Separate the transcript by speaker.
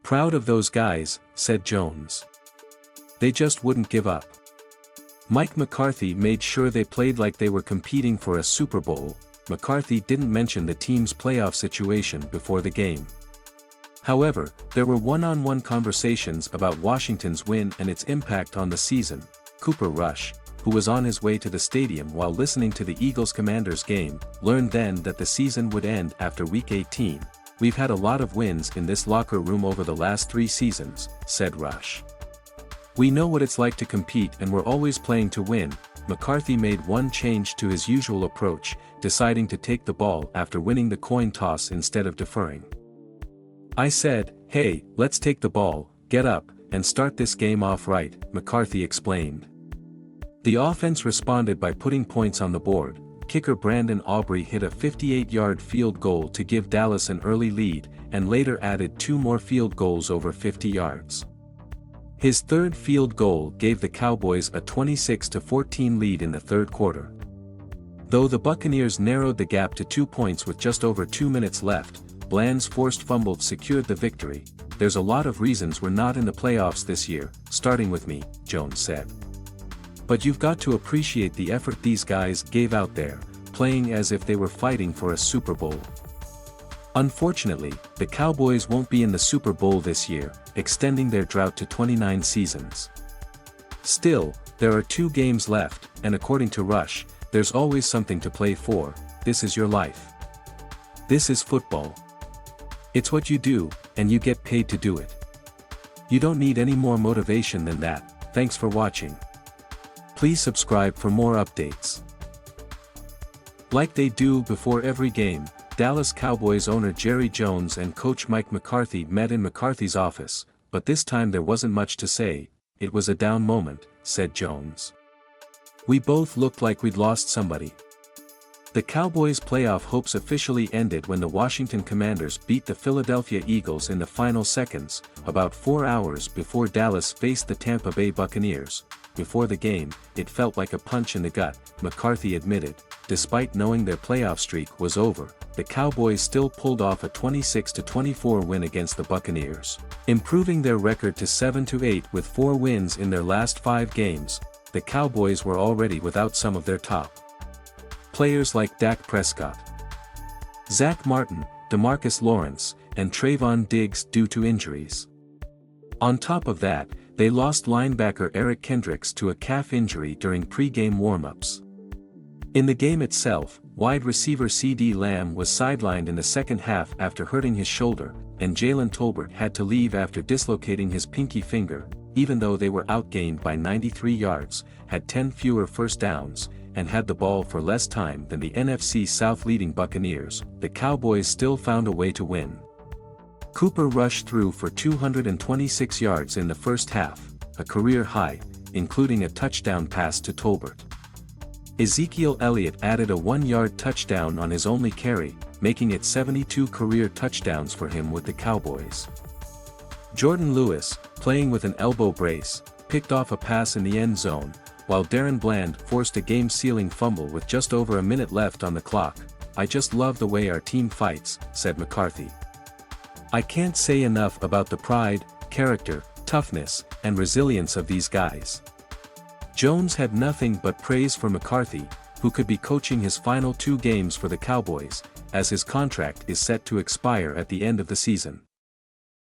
Speaker 1: "Proud of those guys," said Jones. "They just wouldn't give up." Mike McCarthy made sure they played like they were competing for a Super Bowl. McCarthy didn't mention the team's playoff situation before the game. However, there were one-on-one conversations about Washington's win and its impact on the season. Cooper Rush, who was on his way to the stadium while listening to the Eagles-Commanders game, learned then that the season would end after Week 18. "We've had a lot of wins in this locker room over the last 3 seasons," said Rush. "We know what it's like to compete and we're always playing to win." McCarthy made one change to his usual approach, deciding to take the ball after winning the coin toss instead of deferring. "I said, hey, let's take the ball, get up, and start this game off right," McCarthy explained. The offense responded by putting points on the board. Kicker Brandon Aubrey hit a 58-yard field goal to give Dallas an early lead, and later added 2 more field goals over 50 yards. His third field goal gave the Cowboys a 26-14 lead in the third quarter. Though the Buccaneers narrowed the gap to 2 points with just over 2 minutes left, Bland's forced fumble secured the victory. "There's a lot of reasons we're not in the playoffs this year, starting with me," Jones said. "But you've got to appreciate the effort these guys gave out there, playing as if they were fighting for a Super Bowl." Unfortunately, the Cowboys won't be in the Super Bowl this year, extending their drought to 29 seasons. Still, there are 2 games left, and according to Rush, there's always something to play for. This is your life. This is football. It's what you do, and you get paid to do it. You don't need any more motivation than that. Thanks for watching. Please subscribe for more updates. Like they do before every game, Dallas Cowboys owner Jerry Jones and coach Mike McCarthy met in McCarthy's office, but this time there wasn't much to say. "It was a down moment," said Jones. "We both looked like we'd lost somebody." The Cowboys' playoff hopes officially ended when the Washington Commanders beat the Philadelphia Eagles in the final seconds, about 4 hours before Dallas faced the Tampa Bay Buccaneers. Before the game, it felt like a punch in the gut, McCarthy admitted. Despite knowing their playoff streak was over, the Cowboys still pulled off a 26-24 win against the Buccaneers, improving their record to 7-8 with 4 wins in their last 5 games. The Cowboys were already without some of their top players like Dak Prescott, Zach Martin, DeMarcus Lawrence, and Trayvon Diggs due to injuries. On top of that, they lost linebacker Eric Kendricks to a calf injury during pre-game warm-ups. In the game itself, wide receiver CeeDee Lamb was sidelined in the second half after hurting his shoulder, and Jalen Tolbert had to leave after dislocating his pinky finger. Even though they were outgained by 93 yards, had 10 fewer first downs, and had the ball for less time than the NFC South leading Buccaneers, the Cowboys still found a way to win. Cooper Rush threw for 226 yards in the first half, a career high, including a touchdown pass to Tolbert. Ezekiel Elliott added a 1-yard touchdown on his only carry, making it 72 career touchdowns for him with the Cowboys. Jordan Lewis, playing with an elbow brace, picked off a pass in the end zone, while Darren Bland forced a game-sealing fumble with just over a minute left on the clock. "I just love the way our team fights," said McCarthy. "I can't say enough about the pride, character, toughness, and resilience of these guys." Jones had nothing but praise for McCarthy, who could be coaching his final 2 games for the Cowboys, as his contract is set to expire at the end of the season.